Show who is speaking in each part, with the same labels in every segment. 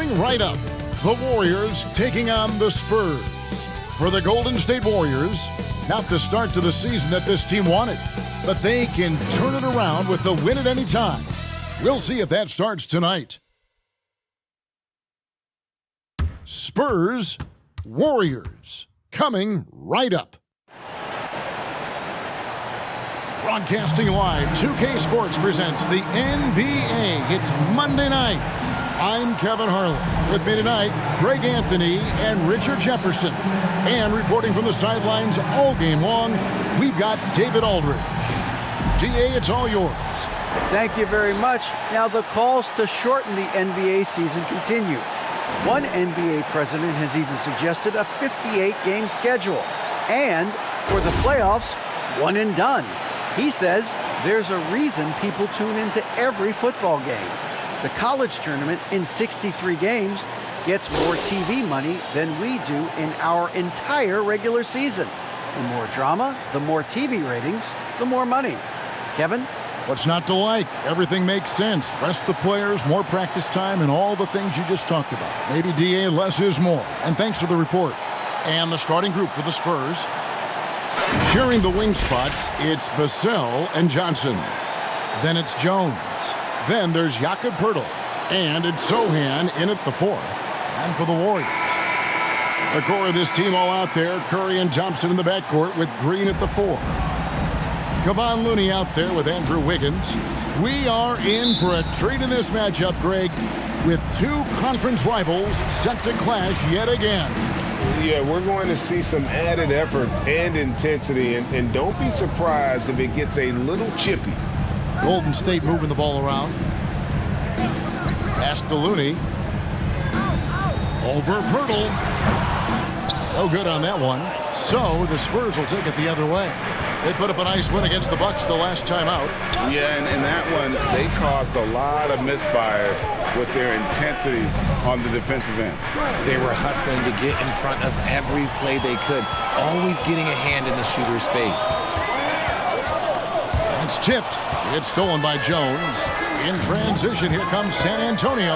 Speaker 1: Coming right up, the Warriors taking on the Spurs. For the Golden State Warriors, not the start to the season that this team wanted, but they can turn it around with the win at any time. We'll see if that starts tonight. Spurs, Warriors, coming right up. Broadcasting live, 2K Sports presents the NBA. It's Monday night. I'm Kevin Harlan. With me tonight, Greg Anthony and Richard Jefferson. And reporting from the sidelines all game long, we've got David Aldridge. DA, it's all yours.
Speaker 2: Thank you very much. Now the calls to shorten the NBA season continue. One NBA president has even suggested a 58-game schedule. And for the playoffs, one and done. He says there's a reason people tune into every football game. The college tournament in 63 games gets more TV money than we do in our entire regular season. The more drama, the more TV ratings, the more money. Kevin?
Speaker 1: What's not to like? Everything makes sense. Rest the players, more practice time, and all the things you just talked about. Maybe DA, less is more. And thanks for the report. And the starting group for the Spurs. Sharing the wing spots, it's Vassell and Johnson. Then it's Jones. Then there's Jakob Poeltl. And it's Sohan in at the 4. And for the Warriors, the core of this team all out there, Curry and Thompson in the backcourt with Green at the 4. Kevon Looney out there with Andrew Wiggins. We are in for a treat in this matchup, Greg, with two conference rivals set to clash yet again.
Speaker 3: Yeah, we're going to see some added effort and intensity, and don't be surprised if it gets a little chippy.
Speaker 1: Golden State moving the ball around. Pass to Looney. Over Poeltl. No good on that one. So the Spurs will take it the other way. They put up a nice win against the Bucks the last time out.
Speaker 3: Yeah, and in that one, they caused a lot of misfires with their intensity on the defensive end.
Speaker 4: They were hustling to get in front of every play they could, always getting a hand in the shooter's face.
Speaker 1: It's tipped. It's stolen by Jones. In transition, here comes San Antonio.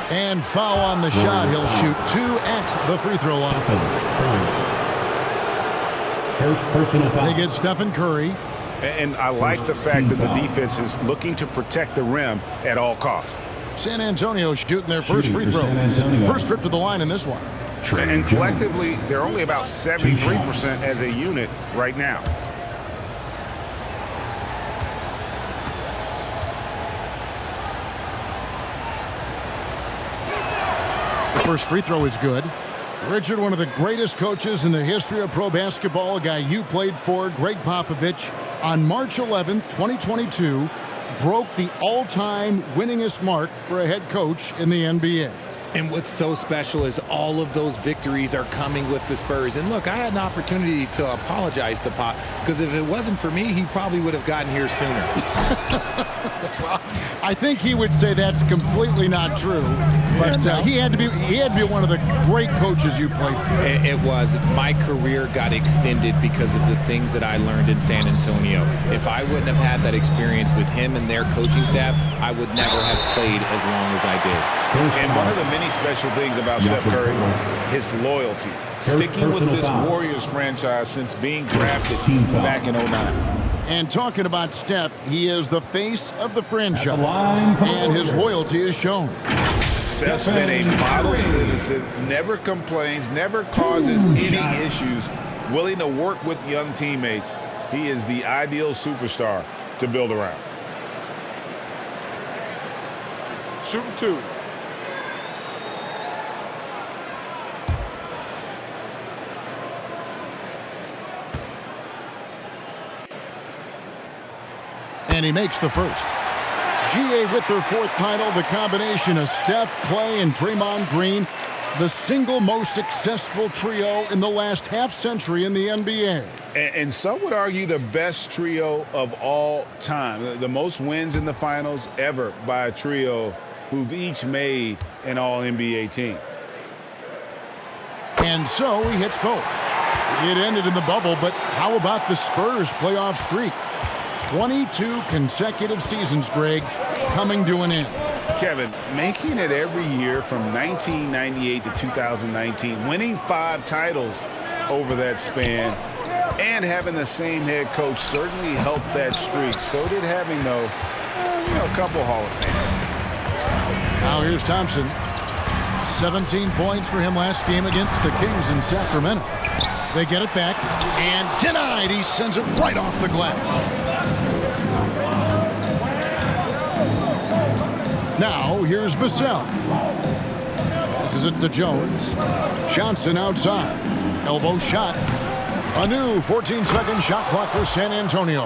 Speaker 1: And foul on the shot. He'll shoot 2 at the free throw line.
Speaker 5: First personal foul.
Speaker 1: They get Stephen Curry.
Speaker 3: And I like the fact that the defense is looking to protect the rim at all costs.
Speaker 1: San Antonio shooting their first free throw. First trip to the line in this one.
Speaker 3: And collectively, they're only about 73% as a unit right now.
Speaker 1: First free throw is good. Richard, one of the greatest coaches in the history of pro basketball, a guy you played for, Greg Popovich, on March 11th, 2022, broke the all-time winningest mark for a head coach in the NBA.
Speaker 4: And what's so special is all of those victories are coming with the Spurs. And look, I had an opportunity to apologize to Pop, because if it wasn't for me, he probably would have gotten here sooner.
Speaker 1: Well, I think he would say that's completely not true. But he had to be one of the great coaches you played for.
Speaker 4: It was. My career got extended because of the things that I learned in San Antonio. If I wouldn't have had that experience with him and their coaching staff, I would never have played as long as I did.
Speaker 3: And one of the many special things about Steph Curry, his loyalty. Sticking with this Warriors franchise since being drafted back in 09.
Speaker 1: And talking about Steph, he is the face of the franchise, and his loyalty is shown.
Speaker 3: Steph's been a model citizen, never complains, never causes any issues, willing to work with young teammates. He is the ideal superstar to build around. Shooting 2.
Speaker 1: And he makes the first. GA with their 4th title, the combination of Steph, Clay, and Draymond Green, the single most successful trio in the last half-century in the NBA.
Speaker 3: And some would argue the best trio of all time. The most wins in the finals ever by a trio who've each made an All-NBA team.
Speaker 1: And so he hits both. It ended in the bubble, but how about the Spurs playoff streak? 22 consecutive seasons, Greg, coming to an end.
Speaker 3: Kevin, making it every year from 1998 to 2019, winning 5 titles over that span, and having the same head coach certainly helped that streak. So did having, though, a couple Hall of Famers.
Speaker 1: Now here's Thompson. 17 points for him last game against the Kings in Sacramento. They get it back, and denied. He sends it right off the glass. Now here's Vassell. Passes it to Jones. Johnson outside. Elbow shot. A new 14-second shot clock for San Antonio.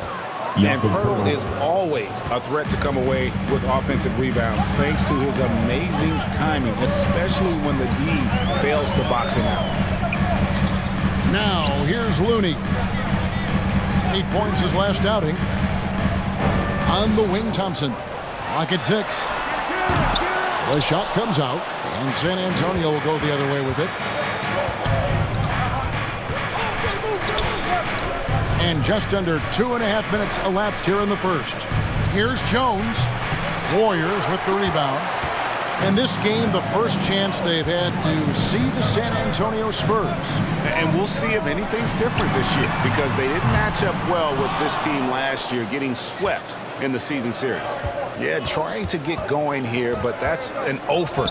Speaker 6: And Pirtle is always a threat to come away with offensive rebounds thanks to his amazing timing, especially when the D fails to box him out.
Speaker 1: Now here's Looney. 8 points his last outing. On the wing, Thompson. Clock at 6. The shot comes out, and San Antonio will go the other way with it. And just under 2.5 minutes elapsed here in the first. Here's Jones. Warriors with the rebound. And this game, the first chance they've had to see the San Antonio Spurs.
Speaker 3: And we'll see if anything's different this year because they didn't match up well with this team last year, getting swept in the season series. Yeah, trying to get going here, but that's an offer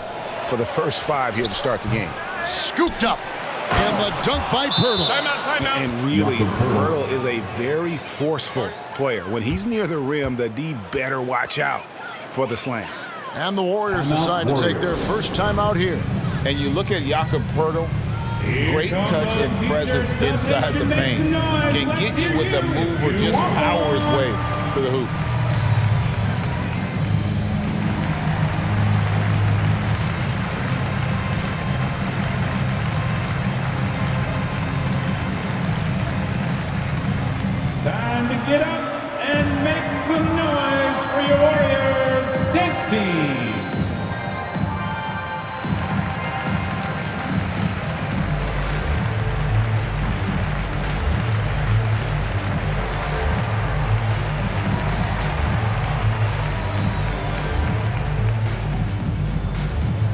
Speaker 3: for the first 5 here to start the game.
Speaker 1: Scooped up. And the dunk by Pirtle.
Speaker 6: Timeout. And really, Pirtle is a very forceful player. When he's near the rim, the D better watch out for the slam.
Speaker 1: And the Warriors decide to take their first time out here.
Speaker 3: And you look at Jakob Pirtle, great touch and presence inside the paint. Can get you with a move or just power his way to the hoop.
Speaker 5: Time to get up and make some noise for your Warriors dance team.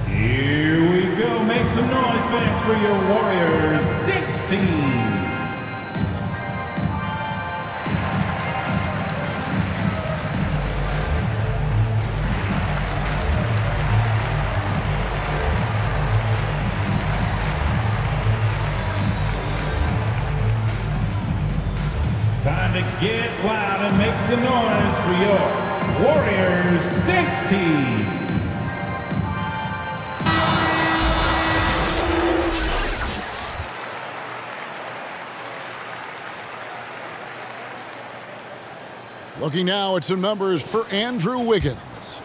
Speaker 5: Here we go. Make some noise, fans, for your Warriors dance team. Time to get loud and make some noise for your Warriors dance team.
Speaker 1: Looking now at some numbers for Andrew Wiggins.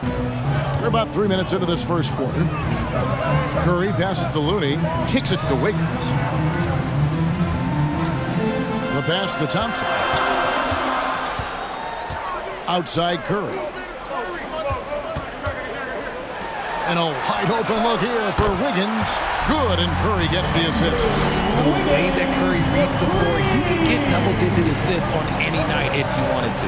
Speaker 1: We're about 3 minutes into this first quarter. Curry passes it to Looney, kicks it to Wiggins. The pass to Thompson. Outside Curry. And a wide open look here for Wiggins. Good, and Curry gets the assist.
Speaker 4: The way that Curry reads the floor, he could get double-digit assists on any night if he wanted to.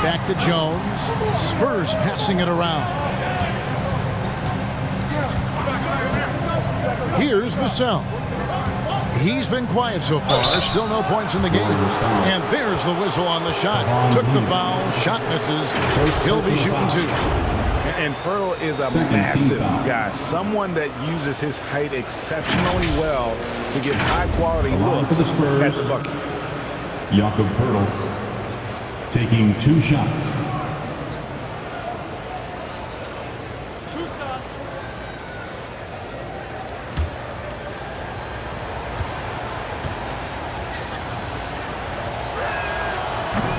Speaker 1: Back to Jones. Spurs passing it around. Here's Vassell. He's been quiet so far. Still no points in the game. And there's the whistle on the shot. Took the foul. Shot misses. He'll be shooting 2.
Speaker 3: And Pirtle is a massive guy, someone that uses his height exceptionally well to get high-quality looks at the bucket.
Speaker 5: Jakob Pirtle taking 2 shots.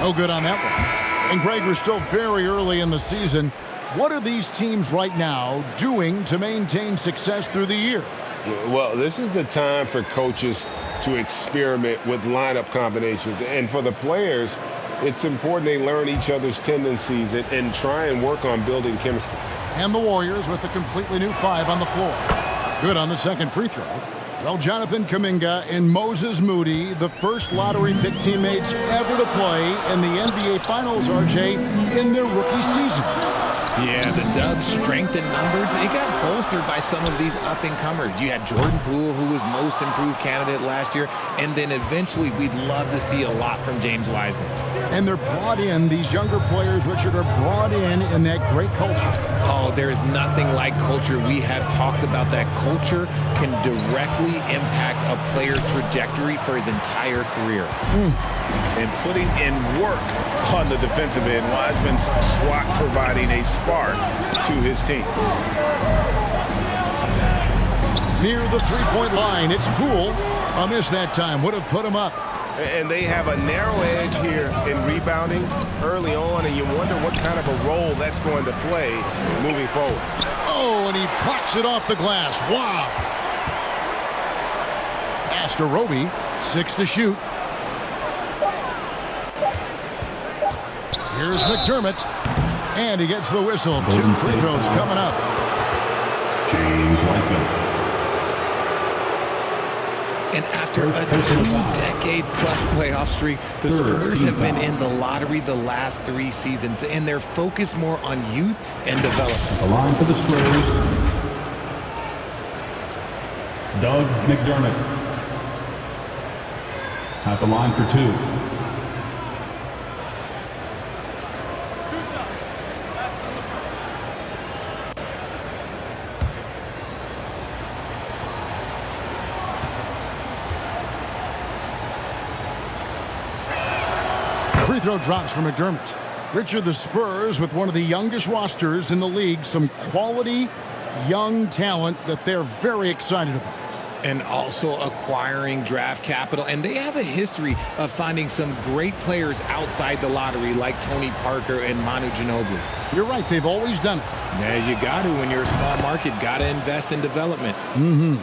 Speaker 1: No good on that one. And Greg, we're still very early in the season. What are these teams right now doing to maintain success through the year?
Speaker 7: Well, this is the time for coaches to experiment with lineup combinations. And for the players, it's important they learn each other's tendencies and try and work on building chemistry.
Speaker 1: And the Warriors with a completely new 5 on the floor. Good on the second free throw. Well, Jonathan Kuminga and Moses Moody, the first lottery pick teammates ever to play in the NBA Finals, RJ, in their rookie seasons.
Speaker 4: Yeah, the Dubs' strength in numbers, it got bolstered by some of these up-and-comers. You had Jordan Poole, who was most improved candidate last year, and then eventually we'd love to see a lot from James Wiseman.
Speaker 1: And they're brought in, these younger players, Richard, are brought in that great culture.
Speaker 4: Oh, there is nothing like culture. We have talked about that culture can directly impact a player's trajectory for his entire career.
Speaker 3: And putting in work on the defensive end, Wiseman's SWAT providing a spark to his team.
Speaker 1: Near the three-point line, it's Poole. A miss that time would have put him up.
Speaker 7: And they have a narrow edge here in rebounding early on, and you wonder what kind of a role that's going to play moving forward.
Speaker 1: Oh, and he blocks it off the glass. Wow. Astarobi, 6 to shoot. Here's McDermott, and he gets the whistle. 2 free throws coming up.
Speaker 5: James Wiseman.
Speaker 4: And after a 2-decade-plus playoff streak, the Spurs have been in the lottery the last 3 seasons, and they're focused more on youth and development.
Speaker 5: The line for the Spurs, Doug McDermott. At the line for 2.
Speaker 1: Free throw drops for McDermott. Richard, the Spurs with one of the youngest rosters in the league, some quality young talent that they're very excited about.
Speaker 4: And also acquiring draft capital. And they have a history of finding some great players outside the lottery like Tony Parker and Manu Ginobili.
Speaker 1: You're right, they've always done it.
Speaker 4: Yeah, you got to when you're a small market, got to invest in development.
Speaker 1: Mm-hmm.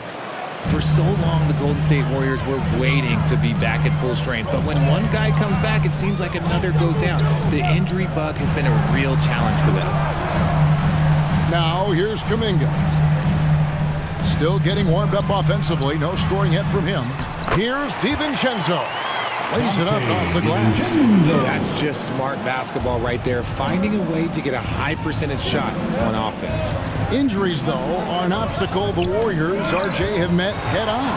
Speaker 4: For so long, the Golden State Warriors were waiting to be back at full strength. But when one guy comes back, it seems like another goes down. The injury bug has been a real challenge for them.
Speaker 1: Now, here's Kuminga. Still getting warmed up offensively. No scoring yet from him. Here's DiVincenzo. Lays it up off the glass.
Speaker 4: That's just smart basketball right there. Finding a way to get a high percentage shot on offense.
Speaker 1: Injuries, though, are an obstacle the Warriors, RJ, have met head-on.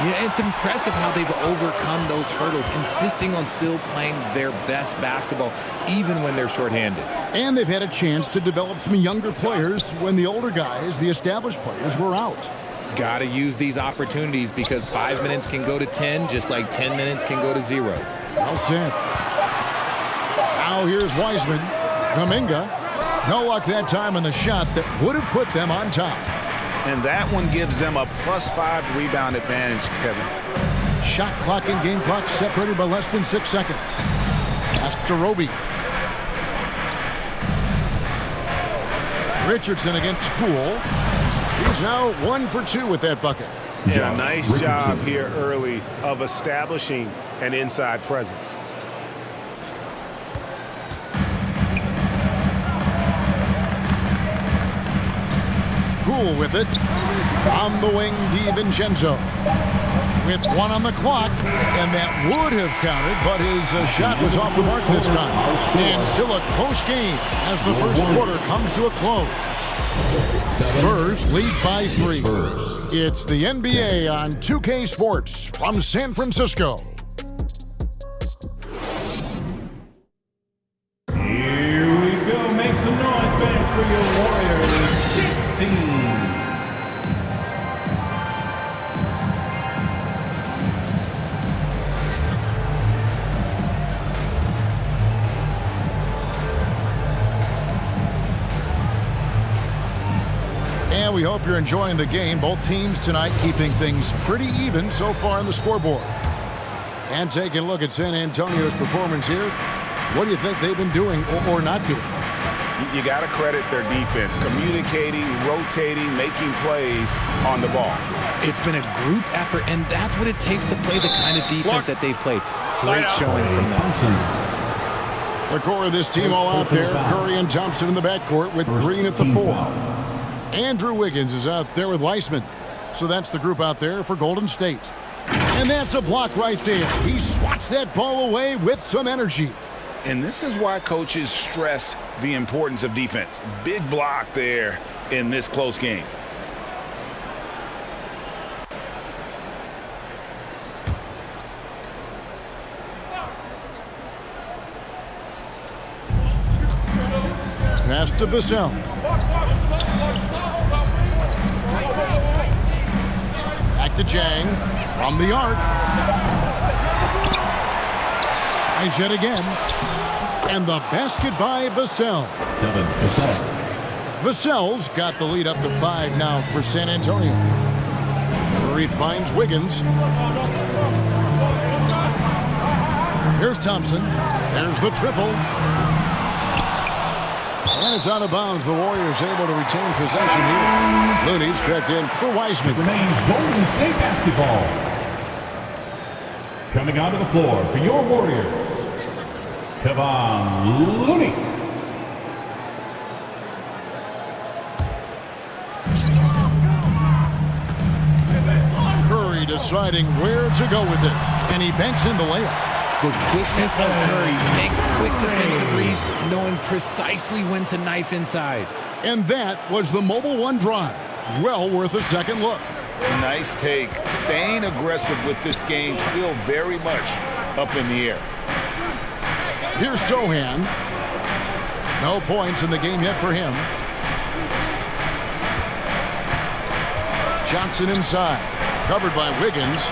Speaker 4: Yeah, it's impressive how they've overcome those hurdles, insisting on still playing their best basketball, even when they're shorthanded.
Speaker 1: And they've had a chance to develop some younger players when the older guys, the established players, were out.
Speaker 4: Got to use these opportunities because 5 minutes can go to 10, just like 10 minutes can go to 0.
Speaker 1: Well said. Now here's Wiseman. Kuminga. No luck that time on the shot that would have put them on top.
Speaker 6: And that one gives them a +5 rebound advantage, Kevin.
Speaker 1: Shot clock and game clock separated by less than 6 seconds. Astarobi. Richardson against Poole. He's now 1 for 2 with that bucket.
Speaker 7: And a nice job here early of establishing an inside presence.
Speaker 1: Poole with it. On the wing, DiVincenzo. With 1 on the clock, and that would have counted, but his shot was off the mark this time. And still a close game as the first quarter comes to a close. Spurs lead by 3. It's the NBA on 2K Sports from San Francisco.
Speaker 5: Here we go. Make some noise, fans, for your Warriors 16.
Speaker 1: And we hope you're enjoying the game. Both teams tonight keeping things pretty even so far on the scoreboard. And taking a look at San Antonio's performance here. What do you think they've been doing or not doing?
Speaker 7: You got to credit their defense, communicating, rotating, making plays on the ball.
Speaker 4: It's been a group effort, and that's what it takes to play the kind of defense that they've played. Great showing from them.
Speaker 1: The core of this team all out there. Curry and Thompson in the backcourt with Green at the 4. Andrew Wiggins is out there with Weissman. So that's the group out there for Golden State. And that's a block right there. He swats that ball away with some energy.
Speaker 3: And this is why coaches stress the importance of defense. Big block there in this close game.
Speaker 1: Pass to Vassell. Back to Jang from the arc. Tries yet again. And the basket by Vassell. Vassell's got the lead up to 5 now for San Antonio. Murray finds Wiggins. Here's Thompson. There's the triple. And it's out of bounds. The Warriors able to retain possession here. Looney's checked in for Wiseman.
Speaker 5: Remains Golden State basketball. Coming onto the floor for your Warriors, Kevon Looney.
Speaker 1: Curry deciding where to go with it. And he banks in the layup.
Speaker 4: The quickness of Curry makes quick defensive reads, knowing precisely when to knife inside.
Speaker 1: And that was the Mobile One drive. Well worth a second look.
Speaker 3: Nice take. Staying aggressive with this game, still very much up in the air.
Speaker 1: Here's Sohan. No points in the game yet for him. Johnson inside. Covered by Wiggins.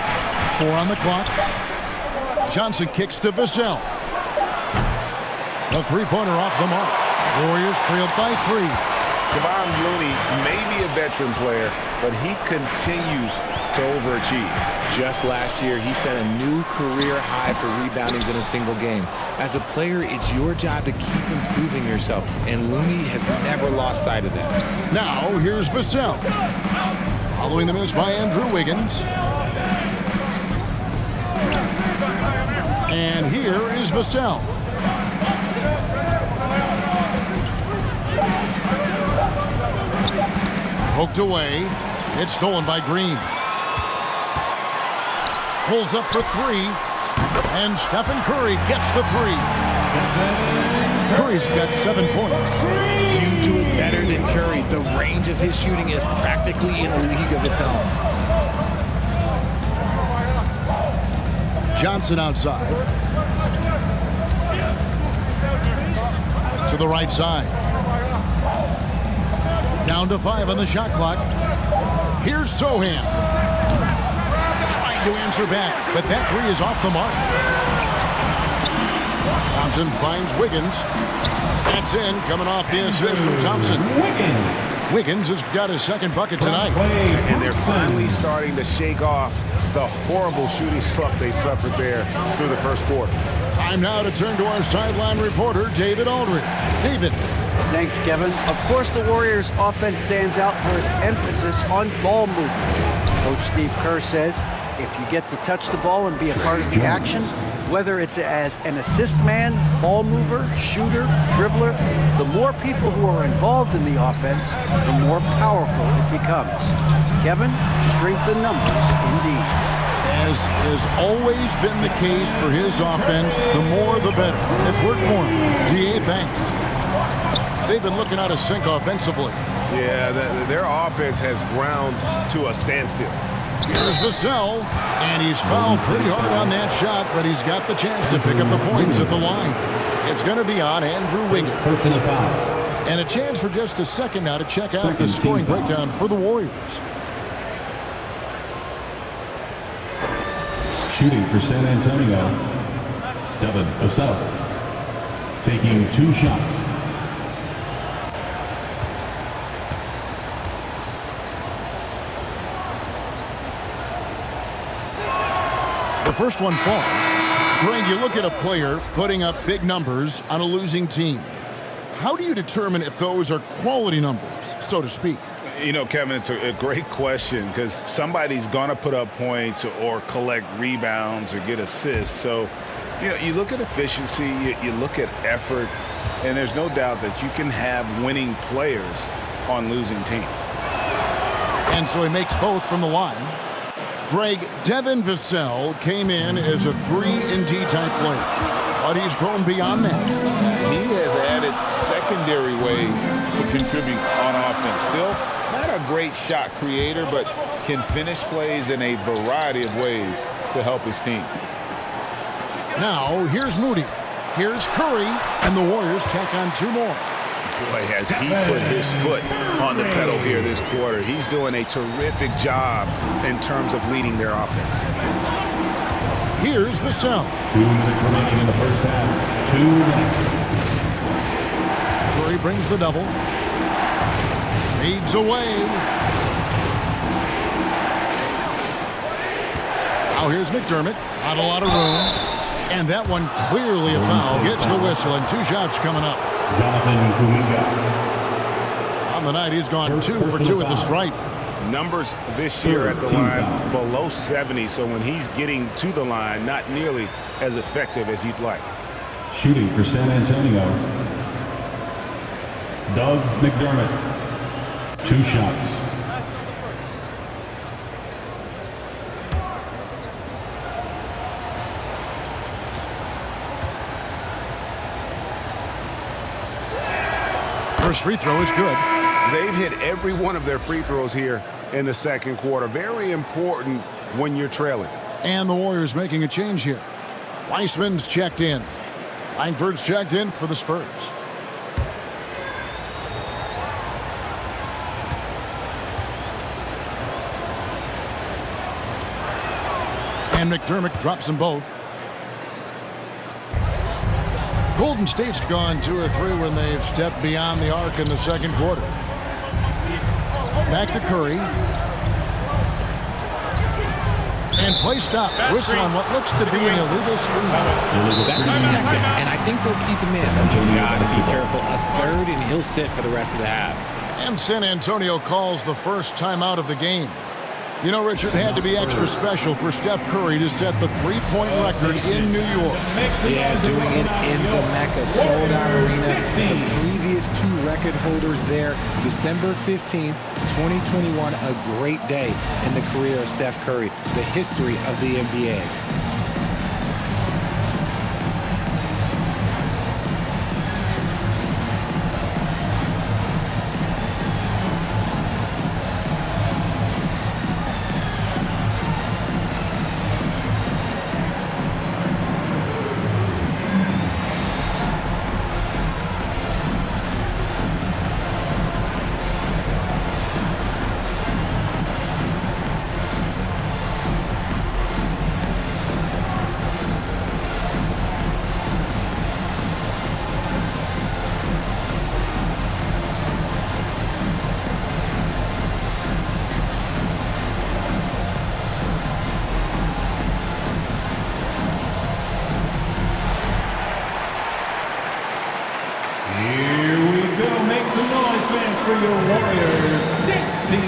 Speaker 1: 4 on the clock. Johnson kicks to Vassell. The three-pointer off the mark. Warriors trailed by 3.
Speaker 3: Kevon Looney may be a veteran player, but he continues to overachieve.
Speaker 4: Just last year, he set a new career high for reboundings in a single game. As a player, it's your job to keep improving yourself, and Looney has never lost sight of that.
Speaker 1: Now, here's Vassell. Following the miss by Andrew Wiggins. And here is Vassell. Poked away. It's stolen by Green. Pulls up for 3. And Stephen Curry gets the 3. Curry's got 7 points.
Speaker 4: Few do it better than Curry. The range of his shooting is practically in a league of its own.
Speaker 1: Johnson outside. To the right side. Down to 5 on the shot clock. Here's Sohan. Trying to answer back, but that 3 is off the mark. Thompson finds Wiggins. That's in, coming off the assist from Thompson. Wiggins has got his second bucket tonight.
Speaker 6: And they're finally starting to shake off the horrible shooting slump they suffered there through the first quarter.
Speaker 1: Time now to turn to our sideline reporter, David Aldridge. David.
Speaker 2: Thanks, Kevin. Of course, the Warriors' offense stands out for its emphasis on ball movement. Coach Steve Kerr says, if you get to touch the ball and be a part of the action, whether it's as an assist man, ball mover, shooter, dribbler, the more people who are involved in the offense, the more powerful it becomes. Kevin, strength in numbers, indeed.
Speaker 1: As has always been the case for his offense, the more the better. It's worked for him. DA, thanks. They've been looking out of sync offensively.
Speaker 3: Yeah, their offense has ground to a standstill.
Speaker 1: Here's Vassell, and he's fouled pretty hard on that shot, but he's got the chance to pick up the points at the line. It's going to be on Andrew Wiggins. And a chance for just a second now to check out the scoring breakdown for the Warriors.
Speaker 5: Shooting for San Antonio, Devin Vassell. Taking 2 shots.
Speaker 1: The first one falls. Greg, you look at a player putting up big numbers on a losing team. How do you determine if those are quality numbers, so to speak?
Speaker 3: You know, Kevin, it's a great question because somebody's going to put up points or collect rebounds or get assists. So, you know, you look at efficiency, you look at effort, and there's no doubt that you can have winning players on losing teams.
Speaker 1: And so he makes both from the line. Greg, Devin Vassell came in as a 3-and-D type player, but he's grown beyond that.
Speaker 3: He has added secondary ways to contribute on offense. Still, not a great shot creator, but can finish plays in a variety of ways to help his team.
Speaker 1: Now, here's Moody. Here's Curry, and the Warriors tack on 2 more.
Speaker 6: Boy, has he put his foot on the pedal here this quarter. He's doing a terrific job in terms of leading their offense.
Speaker 1: Here's Vassell.
Speaker 5: 2 minutes remaining in the first half. 2 minutes.
Speaker 1: Curry brings the double. Fades away. Now here's McDermott. Not a lot of room. And that one clearly a foul. Gets the whistle, and 2 shots coming up.
Speaker 5: Jonathan Kuminga.
Speaker 1: On the night, he's gone 2 for 2 at the stripe.
Speaker 6: Numbers this year at the line below 70, so when he's getting to the line, not nearly as effective as you'd like.
Speaker 5: Shooting for San Antonio. Doug McDermott. 2 shots.
Speaker 1: First free throw is good.
Speaker 6: They've hit every one of their free throws here in the second quarter. Very important when you're trailing.
Speaker 1: And the Warriors making a change here. Weissman's checked in. Langford's checked in for the Spurs. And McDermott drops them both. Golden State's gone 2 or 3 when they've stepped beyond the arc in the second quarter. Back to Curry. And play stops. Whistle on what looks to be an illegal screen.
Speaker 4: That's a second, and I think they'll keep him in. But he's got to be careful. A third, and he'll sit for the rest of the half.
Speaker 1: And San Antonio calls the first timeout of the game. You know, Richard, had to be extra special for Steph Curry to set the 3-point record in New York.
Speaker 4: Yeah, doing it in the Mecca sold-out arena. The previous 2 record holders there. December 15th, 2021, a great day in the career of Steph Curry, the history of the NBA.
Speaker 5: For your Warriors, 16.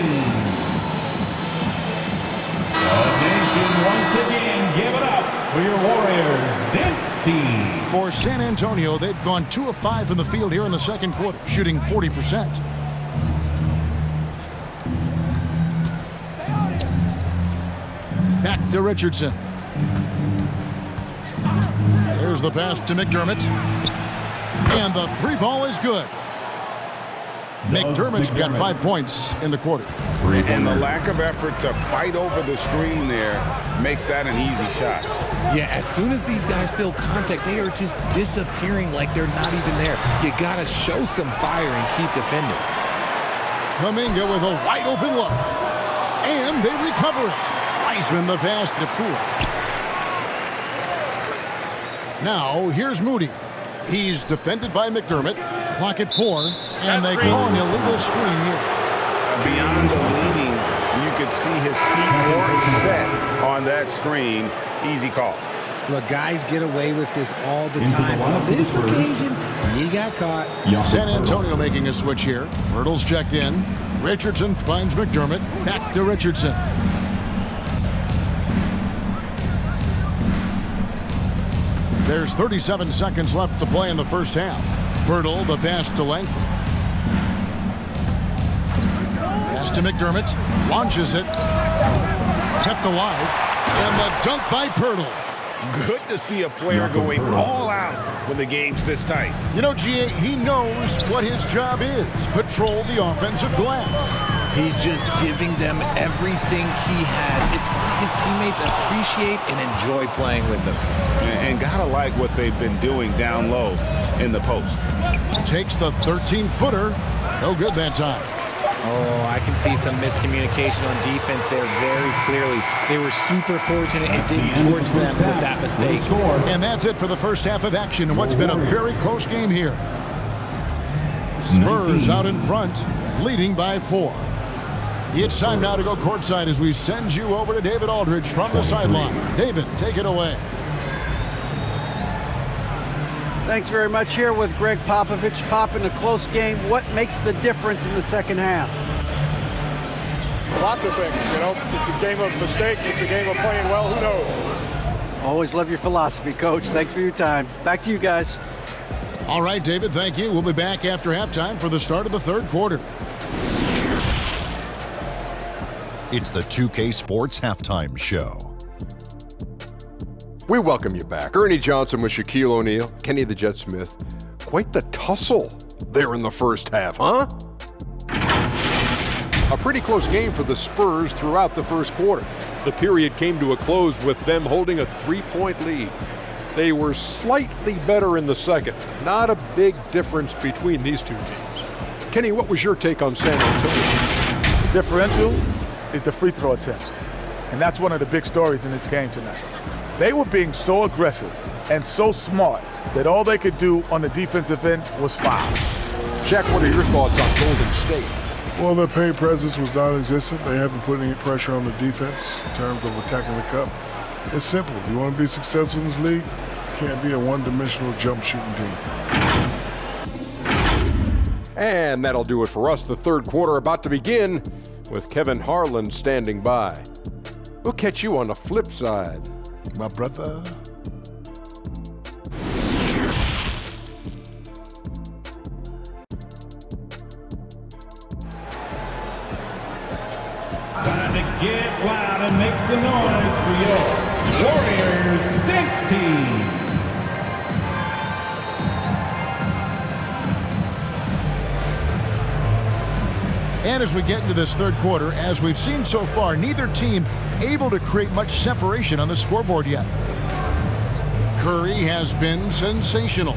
Speaker 5: The nation once again give it up for your Warriors, Dents team.
Speaker 1: For San Antonio, they've gone 2 of 5 from the field here in the second quarter, shooting 40%. Back to Richardson. There's the pass to McDermott. And the 3 ball is good. McDermott's got 5 points in the quarter.
Speaker 6: And the lack of effort to fight over the screen there makes that an easy shot.
Speaker 4: Yeah, as soon as these guys feel contact, they are just disappearing like they're not even there. You got to show some fire and keep defending.
Speaker 1: Kuminga with a wide open look. And they recover it. Weissman the pass to Poole. Now, here's Moody. He's defended by McDermott. Clock at 4, and they call an illegal screen here.
Speaker 6: Beyond the leaning, you could see his feet weren't set on that screen. Easy call.
Speaker 4: Look, guys get away with this all the time. On this occasion, he got caught.
Speaker 1: San Antonio making a switch here. Pirtle's checked in. Richardson finds McDermott. Back to Richardson. There's 37 seconds left to play in the first half. Pirtle, the pass to Langford. pass to McDermott. Launches it. Kept alive. And the dunk by Pirtle.
Speaker 3: Good to see a player going all out when the game's this tight.
Speaker 1: You know, G.A., he knows what his job is. Patrol the offensive glass.
Speaker 4: He's just giving them everything he has. It's why his teammates appreciate and enjoy playing with him.
Speaker 3: And gotta like what they've been doing down low in the post.
Speaker 1: Takes the 13-footer. No good that time.
Speaker 4: Oh, I can see some miscommunication on defense there very clearly. They were super fortunate it didn't torch them with that mistake.
Speaker 1: And that's it for the first half of action in what's been a very close game here. Spurs out in front, leading by 4. It's time now to go courtside as we send you over to David Aldridge from the sideline. David, take it away.
Speaker 2: Thanks very much. Here with Greg Popovich. Pop, in a close game, what makes the difference in the second half?
Speaker 8: Lots of things, you know. It's a game of mistakes. It's a game of playing well. Who knows?
Speaker 2: Always love your philosophy, Coach. Thanks for your time. Back to you guys.
Speaker 1: All right, David, thank you. We'll be back after halftime for the start of the third quarter.
Speaker 9: It's the 2K Sports Halftime Show.
Speaker 10: We welcome you back. Ernie Johnson with Shaquille O'Neal, Kenny the Jet Smith. Quite the tussle there in the first half, huh? A pretty close game for the Spurs throughout the first quarter. The period came to a close with them holding a 3-point lead. They were slightly better in the second. Not a big difference between these two teams. Kenny, what was your take on San Antonio?
Speaker 8: The differential is the free throw attempts. And that's one of the big stories in this game tonight. They were being so aggressive and so smart that all they could do on the defensive end was foul.
Speaker 10: Jack, what are your thoughts on Golden State?
Speaker 11: Well, their paint presence was non-existent. They haven't put any pressure on the defense in terms of attacking the cup. It's simple. If you want to be successful in this league, you can't be a one-dimensional jump shooting team.
Speaker 10: And that'll do it for us. The third quarter about to begin with Kevin Harlan standing by. We'll catch you on the flip side, my brother.
Speaker 5: Time to get loud and make some noise for your Warriors Thanks Team.
Speaker 1: And as we get into this third quarter, as we've seen so far, neither team able to create much separation on the scoreboard yet. Curry has been sensational.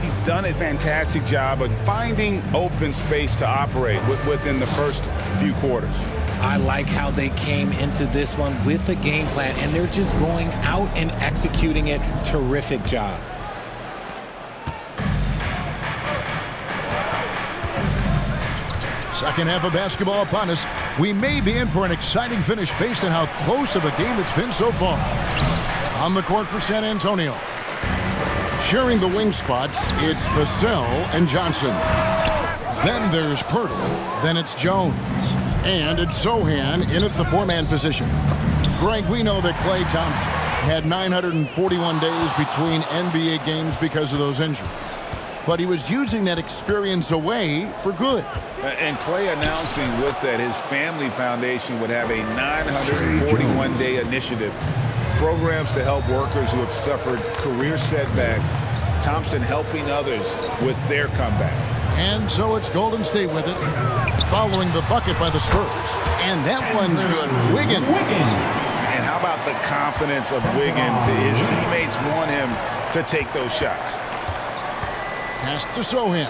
Speaker 3: He's done a fantastic job of finding open space to operate within the first few quarters.
Speaker 4: I like how they came into this one with a game plan, and they're just going out and executing it. Terrific job.
Speaker 1: Second half of basketball upon us. We may be in for an exciting finish based on how close of a game it's been so far. On the court for San Antonio. Sharing the wing spots, it's Vassell and Johnson. Then there's Pirtle. Then it's Jones. And it's Sohan in at the four-man position. Greg, we know that Klay Thompson had 941 days between NBA games because of those injuries. But he was using that experience away for good.
Speaker 3: And Klay announcing with that his family foundation would have a 941-day initiative. Programs to help workers who have suffered career setbacks. Thompson helping others with their comeback.
Speaker 1: And so it's Golden State with it, following the bucket by the Spurs. And that one's good. Wiggins.
Speaker 3: And how about the confidence of Wiggins? His teammates want him to take those shots.
Speaker 1: Pass to Sohan.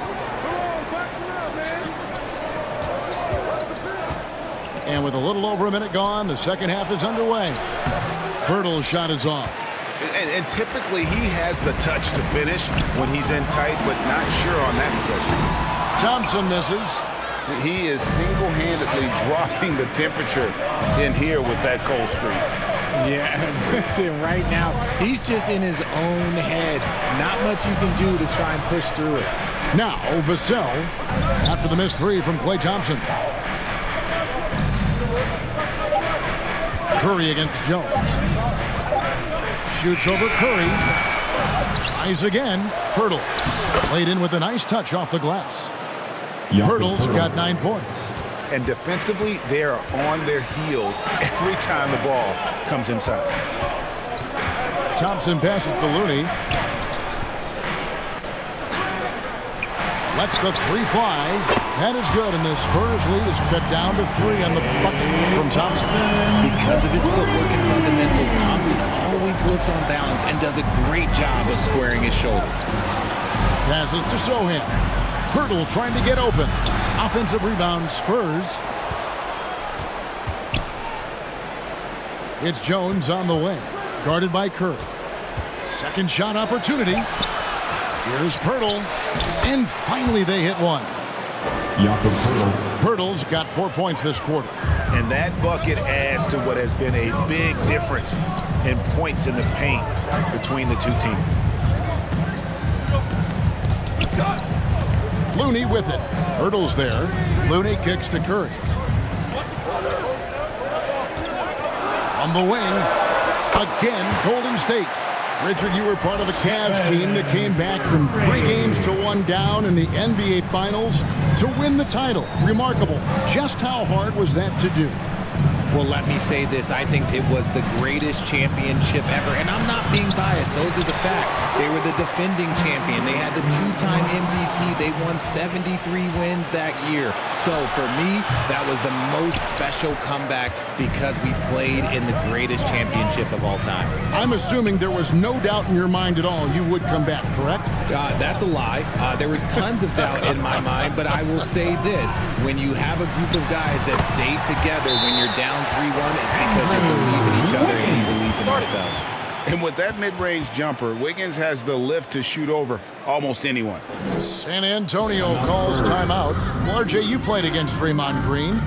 Speaker 1: And with a little over a minute gone, the second half is underway. Pirtle's shot is off.
Speaker 3: And typically he has the touch to finish when he's in tight, but not sure on that possession.
Speaker 1: Thompson misses.
Speaker 3: He is single-handedly dropping the temperature in here with that cold streak.
Speaker 4: Yeah, that's it right now. He's just in his own head. Not much you can do to try and push through it.
Speaker 1: Now, Vassell, after the missed three from Klay Thompson. Curry against Jones. Shoots over Curry. Tries again. Pirtle. Laid in with a nice touch off the glass. Pirtle's got 9 points.
Speaker 6: And defensively, they are on their heels every time the ball comes inside.
Speaker 1: Thompson passes to Looney. Lets the three fly. That is good, and the Spurs lead is cut down to 3 on the bucket from Thompson.
Speaker 4: Because of his footwork and fundamentals, Thompson always looks on balance and does a great job of squaring his shoulder.
Speaker 1: Passes to Sohan. Hurdle trying to get open. Offensive rebound, Spurs. It's Jones on the way, guarded by Kerr. Second shot opportunity. Here's Pirtle, and finally they hit one. Pirtle's got 4 points this quarter.
Speaker 3: And that bucket adds to what has been a big difference in points in the paint between the two teams.
Speaker 1: Looney with it. Pirtle's there. Looney kicks to Curry. On the wing, again, Golden State. Richard, you were part of the Cavs team that came back from 3 games to 1 down in the NBA Finals to win the title. Remarkable. Just how hard was that to do?
Speaker 4: Well, let me say this. I think it was the greatest championship ever. And I'm not being biased. Those are the facts. They were the defending champion. They had the 2-time MVP. They won 73 wins that year. So for me, that was the most special comeback because we played in the greatest championship of all time.
Speaker 1: I'm assuming there was no doubt in your mind at all you would come back, correct?
Speaker 4: That's a lie. There was tons of doubt in my mind, but I will say this. When you have a group of guys that stay together when you're down 3-1, it's because we believe in each other and we believe in ourselves.
Speaker 3: And with that mid-range jumper, Wiggins has the lift to shoot over almost anyone.
Speaker 1: San Antonio calls timeout. Well, RJ, you played against Draymond Green.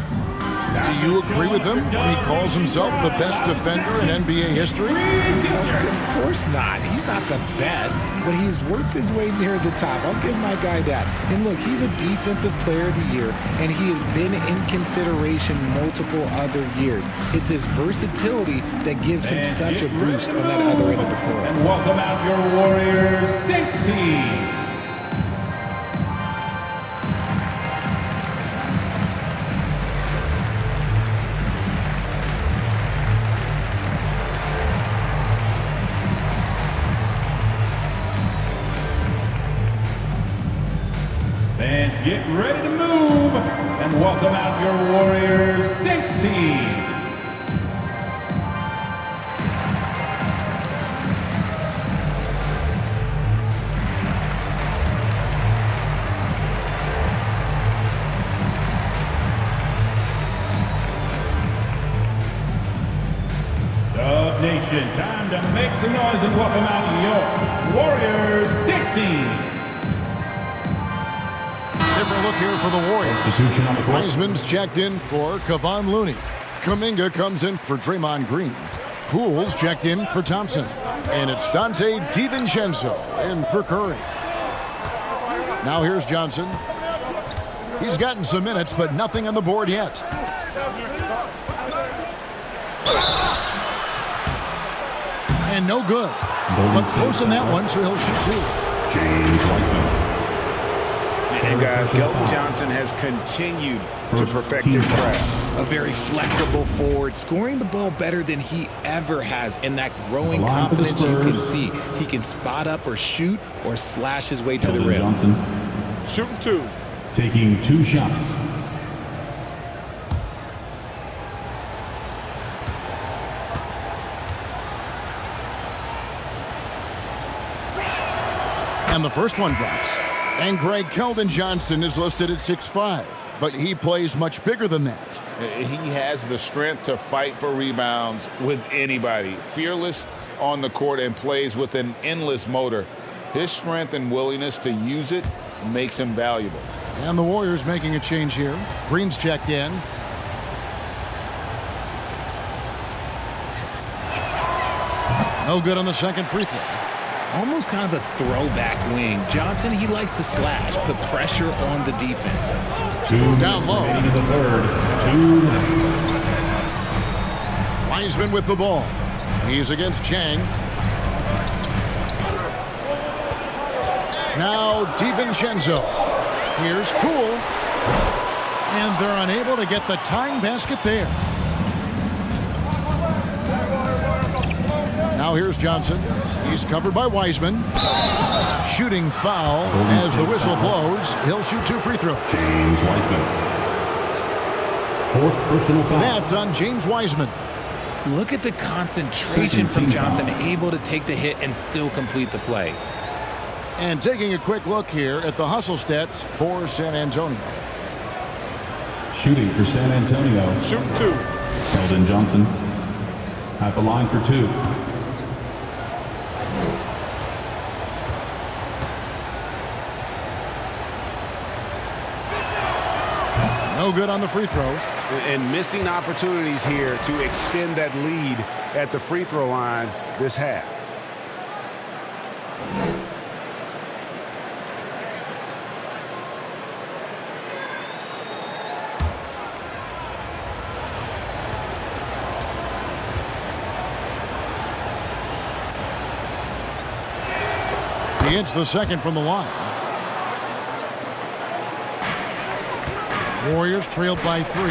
Speaker 1: Do you agree with him when he calls himself the best defender in NBA history?
Speaker 4: Of course not. He's not the best, but he's worked his way near the top. I'll give my guy that. And look, he's a defensive player of the year, and he has been in consideration multiple other years. It's his versatility that gives him such a boost on that other end of the floor.
Speaker 5: And welcome out your Warriors Dinks team. Fans, get ready to move and welcome out your Warriors Dinks team. Dub Nation, time to make some noise and welcome out your Warriors Dinks team.
Speaker 1: Different look here for the Warriors. Wiseman's checked in for Kevon Looney. Kuminga comes in for Draymond Green. Poole's checked in for Thompson. And it's Dante DiVincenzo in for Curry. Now here's Johnson. He's gotten some minutes, but nothing on the board yet. And no good. But close on that one, so he'll shoot 2.
Speaker 5: James Wiseman.
Speaker 3: And guys, Kelvin Johnson has continued to perfect his craft.
Speaker 4: A very flexible forward, scoring the ball better than he ever has. And that growing confidence you can see. He can spot up or shoot or slash his way to the rim.
Speaker 5: Johnson
Speaker 8: Shooting 2.
Speaker 5: taking 2 shots.
Speaker 1: And the first one drops. And Greg Keldon Johnson is listed at 6'5", but he plays much bigger than that.
Speaker 3: He has the strength to fight for rebounds with anybody. Fearless on the court and plays with an endless motor. His strength and willingness to use it makes him valuable.
Speaker 1: And the Warriors making a change here. Green's checked in. No good on the second free throw.
Speaker 4: Almost kind of a throwback wing. Johnson, he likes to slash, put pressure on the defense.
Speaker 1: Down low.
Speaker 5: Into the third. 2 minutes.
Speaker 1: Wiseman with the ball. He's against Chang. Now DiVincenzo. Here's Poole. And they're unable to get the tying basket there. Now here's Johnson. He's covered by Wiseman. Shooting foul as the whistle blows. He'll shoot 2 free throws.
Speaker 5: James Wiseman. 4th personal foul.
Speaker 1: That's on James Wiseman.
Speaker 4: Look at the concentration from Johnson, able to take the hit and still complete the play.
Speaker 1: And taking a quick look here at the hustle stats for San Antonio.
Speaker 5: Shooting for San Antonio.
Speaker 3: Shoot 2.
Speaker 5: Keldon Johnson at the line for 2.
Speaker 1: No good on the free throw.
Speaker 6: And missing opportunities here to extend that lead at the free throw line this half.
Speaker 1: He hits the second from the line. Warriors trailed by 3.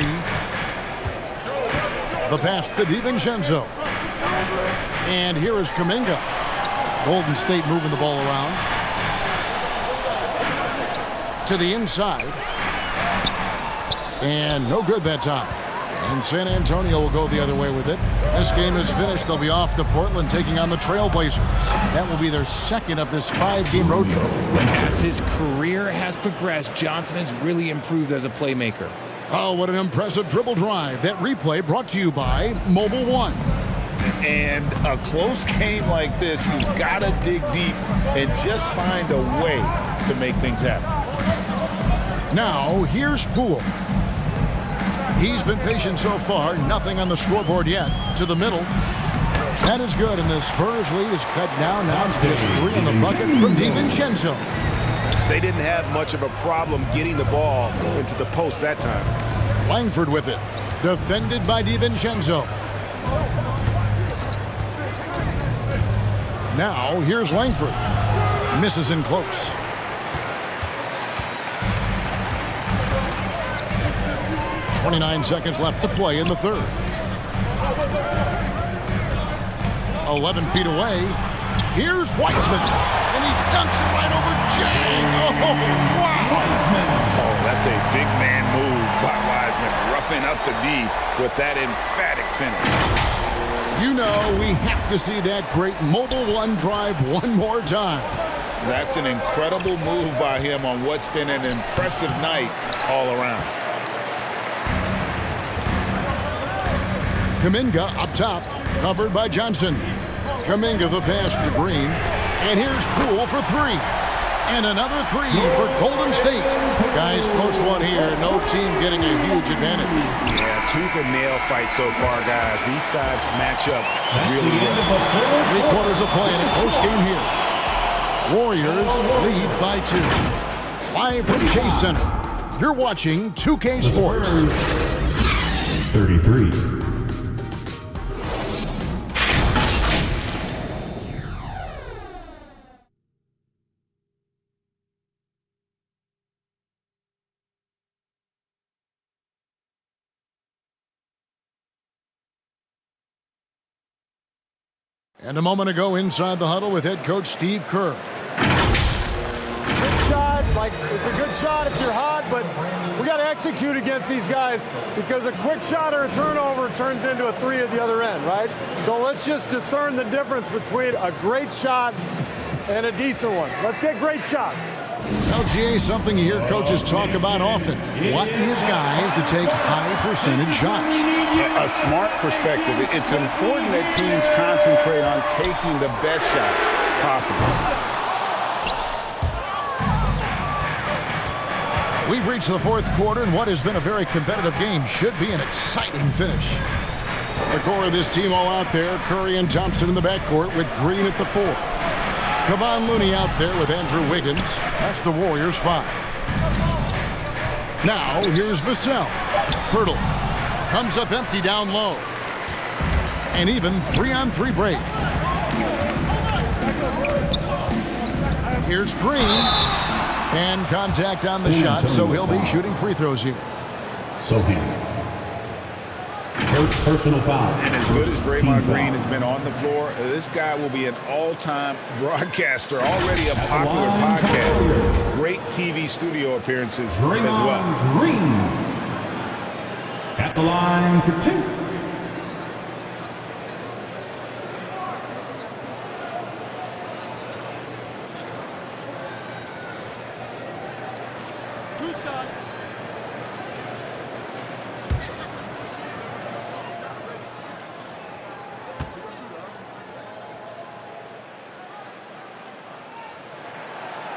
Speaker 1: The pass to DiVincenzo. And here is Kuminga. Golden State moving the ball around. To the inside. And no good that time. And San Antonio will go the other way with it. This game is finished. They'll be off to Portland taking on the Trailblazers. That will be their second of this 5-game road trip.
Speaker 4: As his career has progressed, Johnson has really improved as a playmaker.
Speaker 1: Oh, what an impressive dribble drive. That replay brought to you by Mobile One.
Speaker 3: And a close game like this, you've got to dig deep and just find a way to make things happen.
Speaker 1: Now, here's Poole. He's been patient so far. Nothing on the scoreboard yet. To the middle. That is good, and the Spurs lead is cut down now to just 3 in the bucket from DiVincenzo.
Speaker 6: They didn't have much of a problem getting the ball into the post that time.
Speaker 1: Langford with it. Defended by DiVincenzo. Now, here's Langford. Misses in close. .29 seconds left to play in the third. 11 feet away. Here's Wiseman. And he dunks it right over Jang. Oh, wow.
Speaker 3: Oh, that's a big man move by Wiseman. Roughing up the D with that emphatic finish.
Speaker 1: You know, we have to see that great Mobile One drive one more time.
Speaker 3: That's an incredible move by him on what's been an impressive night all around.
Speaker 1: Kuminga up top, covered by Johnson. Kuminga the pass to Green. And here's Poole for 3. And another 3 for Golden State. Guys, close one here. No team getting a huge advantage.
Speaker 6: Yeah, tooth and nail fight so far, guys. These sides match up really well.
Speaker 1: 3 quarters of play in a close game here. Warriors lead by 2. Live from Chase Center. You're watching 2K Sports.
Speaker 5: 33.
Speaker 1: And a moment ago inside the huddle with head coach Steve Kerr.
Speaker 12: Good shot, it's a good shot if you're hot, but we got to execute against these guys because a quick shot or a turnover turns into a 3 at the other end, right? So let's just discern the difference between a great shot and a decent one. Let's get great shots.
Speaker 1: LGA is something you hear coaches talk about often. Wanting his guys to take high percentage shots.
Speaker 6: A smart perspective. It's important that teams concentrate on taking the best shots possible.
Speaker 1: We've reached the 4th quarter, and what has been a very competitive game should be an exciting finish. The core of this team all out there, Curry and Thompson in the backcourt with Green at the 4. Kevon Looney out there with Andrew Wiggins. That's the Warriors' 5. Now, here's Vassell. Hurdle. Comes up empty down low. And even 3-on-3 break. Here's Green. And contact on the shot, so he'll be shooting free throws here.
Speaker 5: Sohan. First personal foul.
Speaker 3: And as good as Draymond Green has been on the floor, this guy will be an all-time broadcaster, already a popular podcast. Great TV studio appearances as well.
Speaker 5: Green at the line for 2.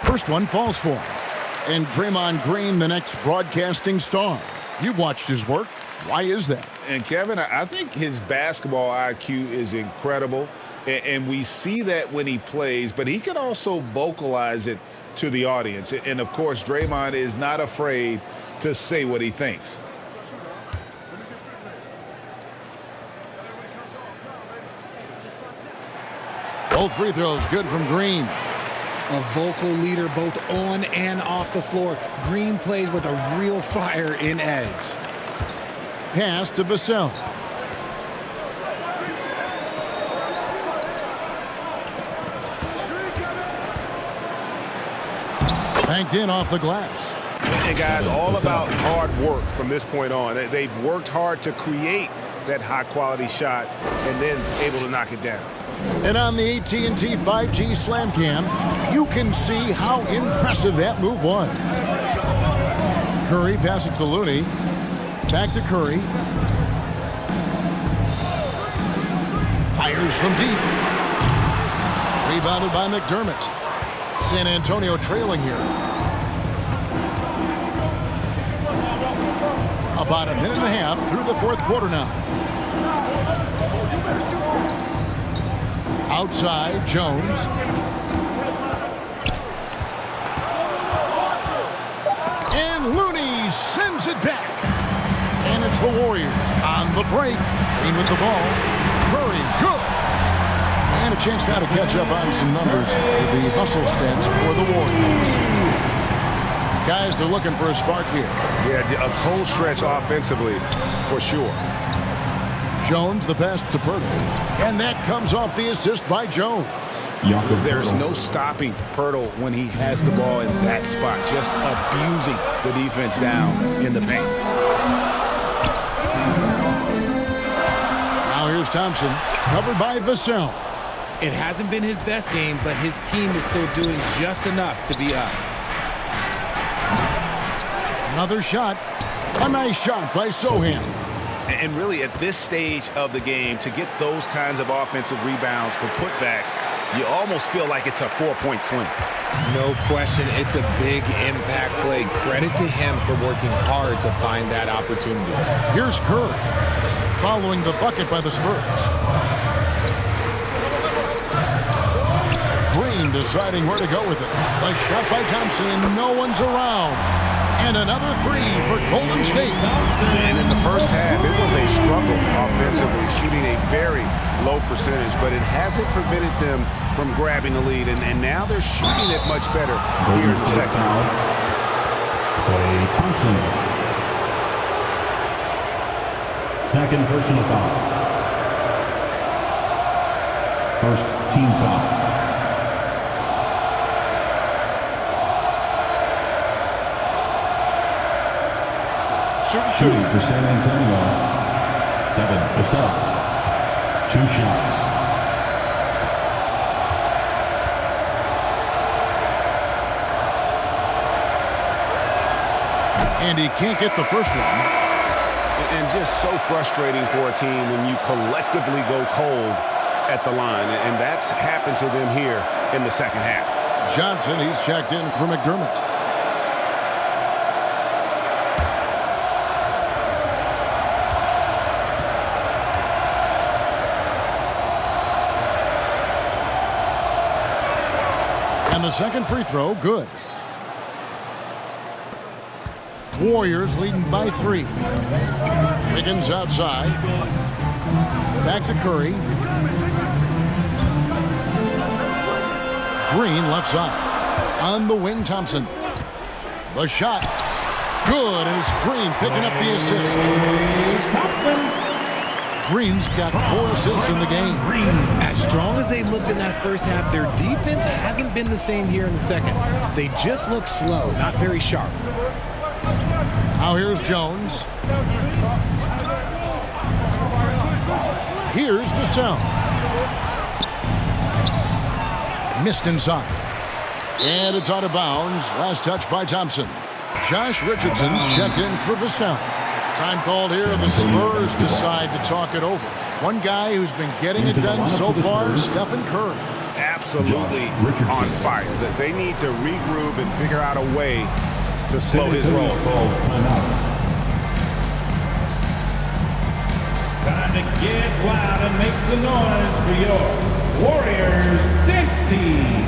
Speaker 1: First one falls for him. And Draymond Green, the next broadcasting star. You've watched his work. Why is that?
Speaker 3: And Kevin, I think his basketball IQ is incredible. And we see that when he plays, but he can also vocalize it to the audience. And of course, Draymond is not afraid to say what he thinks.
Speaker 1: Both free throws good from Green.
Speaker 4: A vocal leader both on and off the floor. Green plays with a real fire in edge.
Speaker 1: Pass to Vassell. Banked in off the glass.
Speaker 6: And guys, all about hard work from this point on. They've worked hard to create that high-quality shot and then able to knock it down.
Speaker 1: And on the AT&T 5G Slam Cam, you can see how impressive that move was. Curry passes to Looney. Back to Curry. Fires from deep. Rebounded by McDermott. San Antonio trailing here. About a minute and a half through the fourth quarter now. Outside, Jones. And Looney sends it back. And it's the Warriors on the break. Green with the ball. Curry, good. And a chance now to catch up on some numbers with the hustle stats for the Warriors. Guys, they're looking for a spark here.
Speaker 6: Yeah, a cold stretch offensively, for sure.
Speaker 1: Jones, the pass to Pirtle. And that comes off the assist by Jones.
Speaker 6: There's no stopping Pirtle when he has the ball in that spot, just abusing the defense down in the paint.
Speaker 1: Now here's Thompson, covered by Vassell.
Speaker 4: It hasn't been his best game, but his team is still doing just enough to be up.
Speaker 1: Another shot. A nice shot by Sohan.
Speaker 6: And really, at this stage of the game, to get those kinds of offensive rebounds for putbacks, you almost feel like it's a 4-point swing.
Speaker 4: No question, it's a big impact play. Credit to him for working hard to find that opportunity.
Speaker 1: Here's Curry, following the bucket by the Spurs. Green deciding where to go with it. The shot by Thompson, and no one's around. And another three for Golden State.
Speaker 6: And in the first half, it was a struggle offensively, shooting a very low percentage, but it hasn't prevented them from grabbing the lead. And now they're shooting it much better here in the second.
Speaker 5: Klay Thompson. Second personal foul. First team foul. Shooting for San Antonio, Devin Vassell. 2 shots.
Speaker 1: And he can't get the first one.
Speaker 6: And just so frustrating for a team when you collectively go cold at the line. And that's happened to them here in the second half.
Speaker 1: Johnson, he's checked in for McDermott. And the second free throw, good. Warriors leading by 3. Wiggins outside. Back to Curry. Green left side. On the wing, Thompson. The shot. Good, and it's Green picking up the assist. Green's got 4 assists in the game.
Speaker 4: As strong as they looked in that first half, their defense hasn't been the same here in the second. They just look slow, not very sharp.
Speaker 1: Now here's Jones. Here's Vassell. Missed inside. And it's out of bounds. Last touch by Thompson. Josh Richardson's checked in for Vassell. Time called here. The Spurs decide to talk it over. One guy who's been getting it done so far, Stephen Curry.
Speaker 6: Absolutely on fire. They need to regroup and figure out a way to slow his roll.
Speaker 5: Time to get loud and make some noise for your Warriors dance team.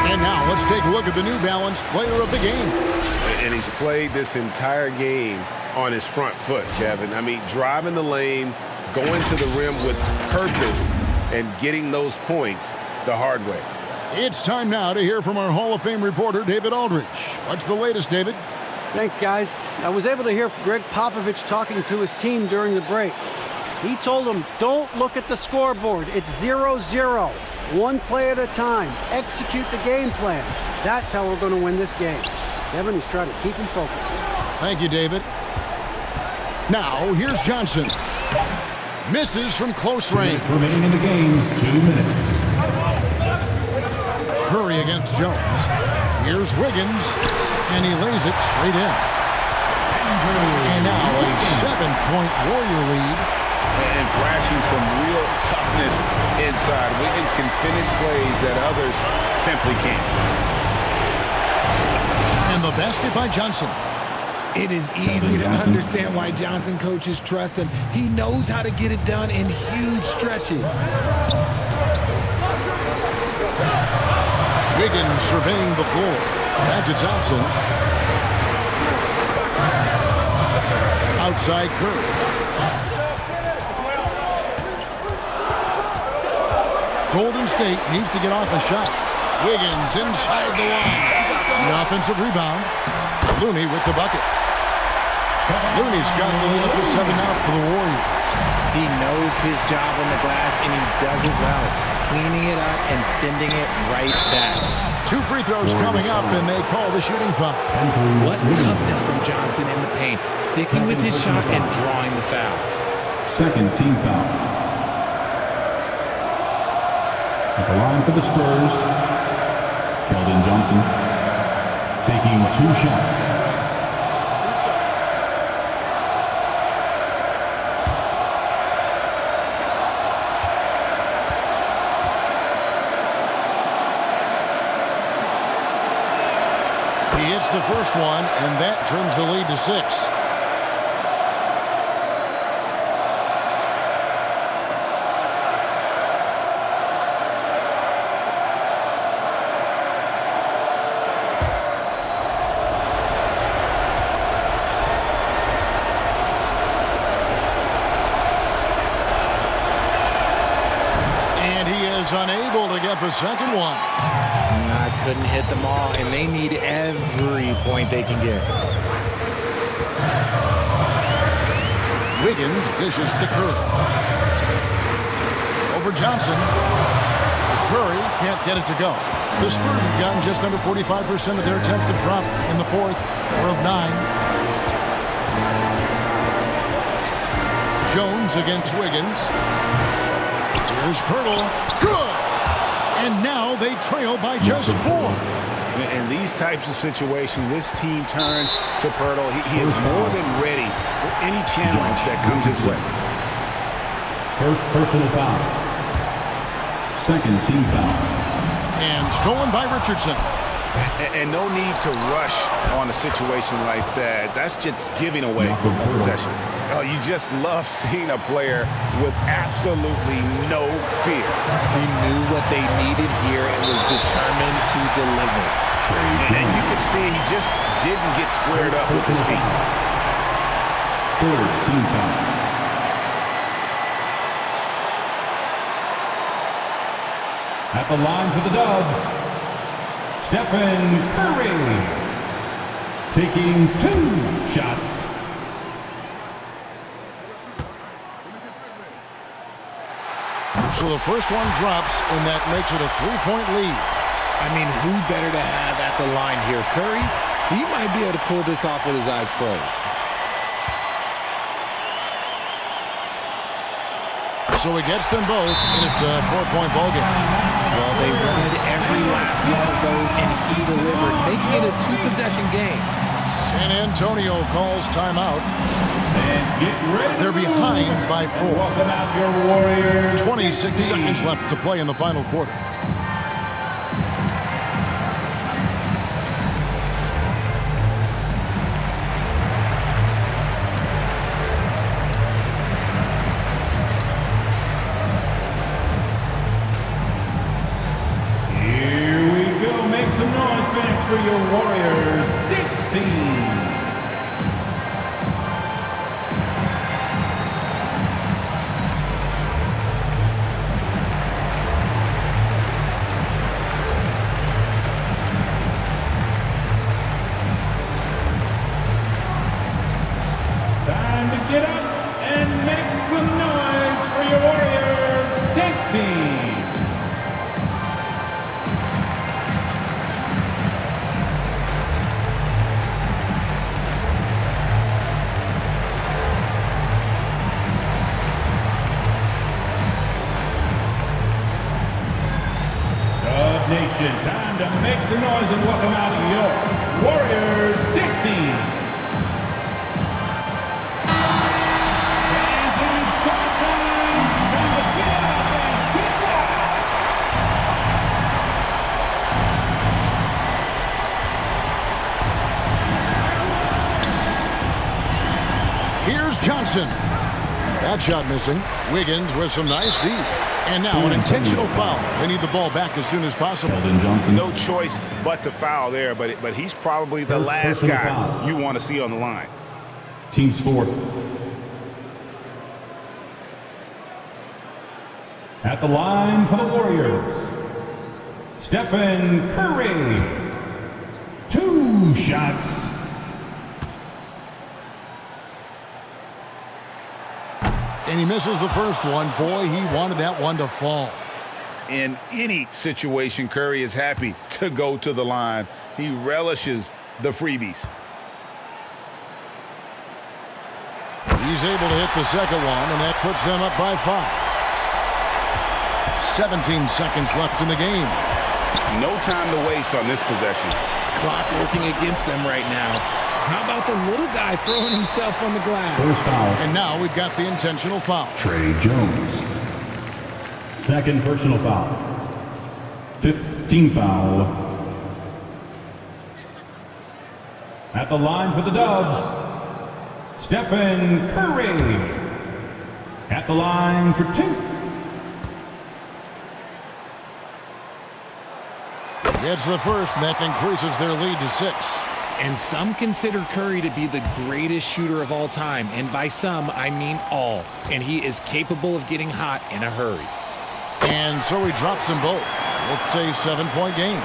Speaker 1: And now let's take a look at the New Balance player of the game.
Speaker 6: And he's played this entire game on his front foot, Kevin. I mean, driving the lane, going to the rim with purpose, and getting those points the hard way.
Speaker 1: It's time now to hear from our Hall of Fame reporter, David Aldridge. What's the latest, David?
Speaker 2: Thanks, guys. I was able to hear Greg Popovich talking to his team during the break. He told them, don't look at the scoreboard. It's 0-0. One play at a time. Execute the game plan. That's how we're going to win this game. Kevin is trying to keep him focused.
Speaker 1: Thank you, David. Now, here's Johnson. Misses from close range.
Speaker 5: Remaining in the game, 2 minutes.
Speaker 1: Curry against Jones. Here's Wiggins, and he lays it straight in. And now a 7-point Warrior lead.
Speaker 6: And flashing some real toughness inside. Wiggins can finish plays that others simply can't.
Speaker 1: And the basket by Johnson.
Speaker 4: It is easy to understand why Johnson coaches trust him. He knows how to get it done in huge stretches.
Speaker 1: Wiggins surveying the floor. Back to Thompson. Outside Curry. Golden State needs to get off a shot. Wiggins inside the line. The offensive rebound. Looney with the bucket. Looney's got the lead up to 7 out for the Warriors.
Speaker 4: He knows his job on the glass, and he does it well. Cleaning it up and sending it right back.
Speaker 1: 2 free throws coming up, and they call the shooting foul.
Speaker 4: What toughness from Johnson in the paint. Sticking with his shot and drawing the foul.
Speaker 5: Second team foul. At the line for the Spurs, Keldon Johnson taking 2 shots.
Speaker 1: He hits the first one, and that trims the lead to 6. Unable to get the second one.
Speaker 4: I couldn't hit them all, and they need every point they can get.
Speaker 1: Wiggins dishes to Curry. Over Johnson. Curry can't get it to go. The Spurs have gotten just under 45% of their attempts to drop in the fourth, 4 of 9. Jones against Wiggins. Here's Pirtle. Good! And now they trail by just 4.
Speaker 3: In these types of situations, this team turns to Pirtle. He is more than ready for any challenge that comes his way.
Speaker 5: First personal foul. Second team foul.
Speaker 1: And stolen by Richardson.
Speaker 3: And no need to rush on a situation like that. That's just giving away a possession. Oh, you just love seeing a player with absolutely no fear.
Speaker 4: He knew what they needed here and was determined to deliver.
Speaker 3: And you can see he just didn't get squared up with his feet.
Speaker 5: Third team foul. At the line for the Dubs, Stephen Curry, taking 2 shots.
Speaker 1: So the first one drops, and that makes it a 3-point lead.
Speaker 4: I mean, who better to have at the line here? Curry, he might be able to pull this off with his eyes closed.
Speaker 1: So he gets them both, and it's a 4-point ball game.
Speaker 4: Well, they wanted every last one of those, and he delivered, making it a 2-possession game.
Speaker 1: San Antonio calls timeout.
Speaker 5: And get ready.
Speaker 1: They're behind by 4.
Speaker 5: Welcome out your Warriors.
Speaker 1: 26 seconds left to play in the final quarter.
Speaker 5: Here we go. Make some noise, fans, for your Warriors. Knicks team. Time to get up and make some noise for your Warriors. Knicks team. Dub Nation, time to make some noise and welcome out your Warriors Knicks team. Fans, it is go time. Time to get up and get
Speaker 1: Here's Johnson. That shot missing. Wiggins with some nice D. And now an intentional foul. They need the ball back as soon as possible.
Speaker 3: No choice but to foul there, but he's probably the last guy you want to see on the line.
Speaker 5: Team's fourth. At the line for the Warriors, Stephen Curry. 2 shots.
Speaker 1: And he misses the first one. Boy, he wanted that one to fall.
Speaker 3: In any situation, Curry is happy to go to the line. He relishes the freebies.
Speaker 1: He's able to hit the second one, and that puts them up by 5. 17 seconds left in the game.
Speaker 3: No time to waste on this possession.
Speaker 4: Clock working against them right now. How about the little guy throwing himself on the glass?
Speaker 5: First foul.
Speaker 1: And now we've got the intentional foul.
Speaker 5: Trey Jones. Second personal foul. 15 foul. At the line for the Dubs, Stephen Curry. At the line for 2.
Speaker 1: It's the first, and that increases their lead to 6.
Speaker 4: And some consider Curry to be the greatest shooter of all time. And by some, I mean all. And he is capable of getting hot in a hurry.
Speaker 1: And so he drops them both. It's a 7-point game.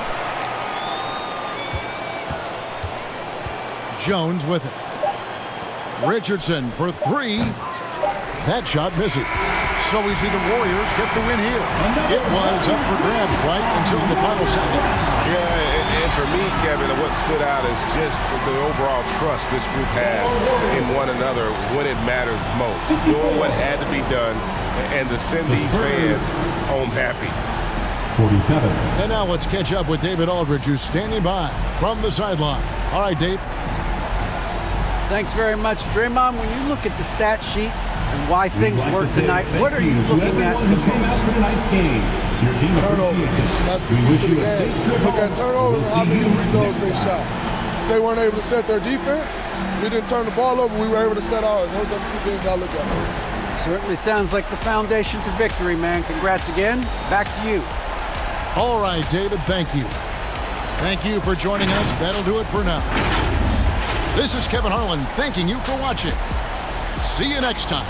Speaker 1: Jones with it. Richardson for 3. That shot misses. So we see the Warriors get the win here. It was up for grabs right until the final seconds.
Speaker 7: Yeah, and for me, Kevin, what stood out is just the overall trust this group has in one another when it mattered most. Doing what had to be done and to send these fans home happy.
Speaker 5: 47.
Speaker 1: And now let's catch up with David Aldridge, who's standing by from the sideline. All right, Dave.
Speaker 2: Thanks very much, Draymond. When you look at the stat sheet and why things work tonight, what are you looking at the most?
Speaker 11: Turnovers. That's the key to the game. Look at turnovers and how many free throws they shot. If they weren't able to set their defense, we didn't turn the ball over, we were able to set ours. Those are the two things I look at.
Speaker 2: Certainly sounds like the foundation to victory, man. Congrats again. Back to you.
Speaker 1: All right, David, thank you. Thank you for joining us. That'll do it for now. This is Kevin Harlan thanking you for watching. See you next time.